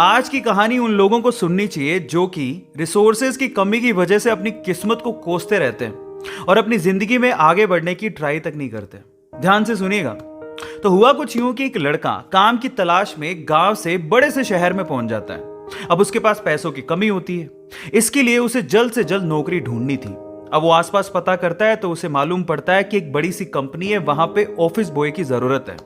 आज की कहानी उन लोगों को सुननी चाहिए जो कि रिसोर्सेज की कमी की वजह से अपनी किस्मत को कोसते रहते हैं और अपनी जिंदगी में आगे बढ़ने की ट्राई तक नहीं करते। ध्यान से सुनिएगा। तो हुआ कुछ यूं कि एक लड़का काम की तलाश में गांव से बड़े से शहर में पहुंच जाता है। अब उसके पास पैसों की कमी होती है, इसके लिए उसे जल्द से जल्द नौकरी ढूंढनी थी। अब वो आसपास पता करता है तो उसे मालूम पड़ता है कि एक बड़ी सी कंपनी है, वहां पे ऑफिस बॉय की जरूरत है।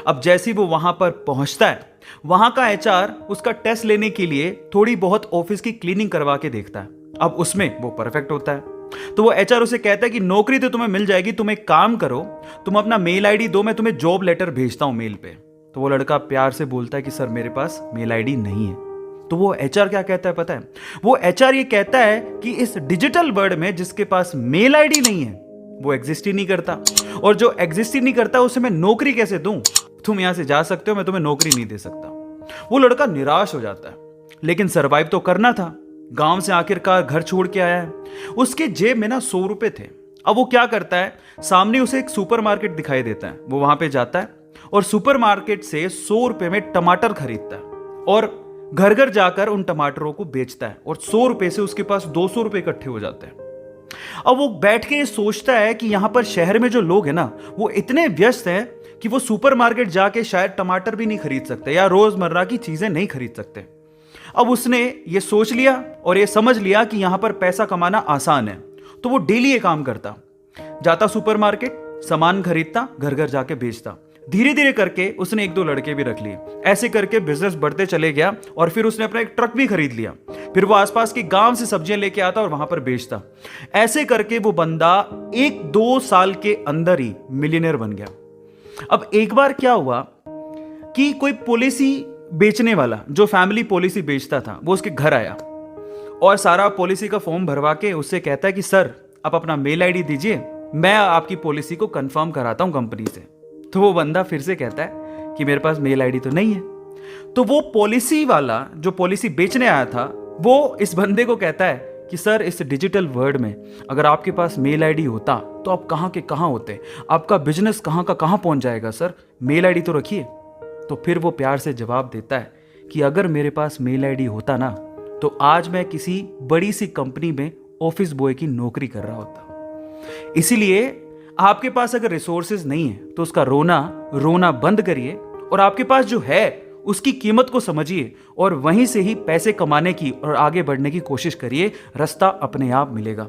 अब जैसे ही वो वहां पर पहुंचता है, वहां का एचआर उसका टेस्ट लेने के लिए थोड़ी बहुत ऑफिस की क्लीनिंग करवा के देखता है। अब उसमें वो परफेक्ट होता है तो वो एचआर उसे कहता है कि नौकरी तो तुम्हें मिल जाएगी, तुम एक काम करो, तुम अपना मेल आईडी दो, मैं तुम्हें जॉब लेटर भेजता हूं मेल पे। तो वो लड़का प्यार से बोलता है कि सर मेरे पास मेल आईडी नहीं है। तो वो एचआर क्या कहता है पता है? वो एचआर ये कहता है कि इस डिजिटल वर्ल्ड में जिसके पास मेल आईडी नहीं है वो एग्जिस्ट ही नहीं करता, और जो एग्जिस्ट ही नहीं करता उसे मैं नौकरी कैसे दूं? तुम यहां से जा सकते हो, मैं तुम्हें नौकरी नहीं दे सकता। वो लड़का निराश हो जाता है, लेकिन सरवाइव तो करना था। गांव से आखिरकार घर छोड़ के आया है, उसके जेब में ना 100 रुपए थे। अब वो क्या करता है, सामने उसे एक सुपरमार्केट दिखाई देता है। वो वहां पे जाता है और सुपरमार्केट से 100 रुपए में टमाटर खरीदता है और घर घर जाकर उन टमाटरों को बेचता है, और 100 रुपए से उसके पास 200 रुपए इकट्ठे हो जाते हैं। अब वो बैठ के सोचता है कि यहां पर शहर में जो लोग हैं ना, वो इतने व्यस्त हैं कि वो सुपरमार्केट जाके शायद टमाटर भी नहीं खरीद सकते या रोजमर्रा की चीजें नहीं खरीद सकते। अब उसने ये सोच लिया और ये समझ लिया कि यहां पर पैसा कमाना आसान है, तो वो डेली ये काम करता, जाता सुपरमार्केट, सामान खरीदता, घर घर जाके बेचता। धीरे धीरे करके उसने 1-2 लड़के भी रख लिए। ऐसे करके बिजनेस बढ़ते चले गया और फिर उसने अपना एक ट्रक भी खरीद लिया। फिर वो आसपास के गांव से सब्जियां लेके आता और वहां पर बेचता। ऐसे करके वो बंदा 1-2 साल के अंदर ही मिलियनेयर बन गया। अब एक बार क्या हुआ कि कोई पॉलिसी बेचने वाला, जो फैमिली पॉलिसी बेचता था, वो उसके घर आया और सारा पॉलिसी का फॉर्म भरवा के उससे कहता है कि सर आप अपना मेल आईडी दीजिए, मैं आपकी पॉलिसी को कंफर्म कराता हूं कंपनी से। तो वो बंदा फिर से कहता है कि मेरे पास मेल आईडी तो नहीं है। तो वो पॉलिसी वाला जो पॉलिसी बेचने आया था, वो इस बंदे को कहता है कि सर इस डिजिटल वर्ल्ड में अगर आपके पास मेल आईडी होता तो आप कहां के कहां होते, आपका बिजनेस कहां का कहां पहुंच जाएगा, सर मेल आईडी तो रखिए। तो फिर वो प्यार से जवाब देता है कि अगर मेरे पास मेल आईडी होता ना, तो आज मैं किसी बड़ी सी कंपनी में ऑफिस बॉय की नौकरी कर रहा होता। इसीलिए आपके पास अगर रिसोर्सेज नहीं है तो उसका रोना बंद करिए और आपके पास जो है उसकी कीमत को समझिए और वहीं से ही पैसे कमाने की और आगे बढ़ने की कोशिश करिए। रास्ता अपने आप मिलेगा।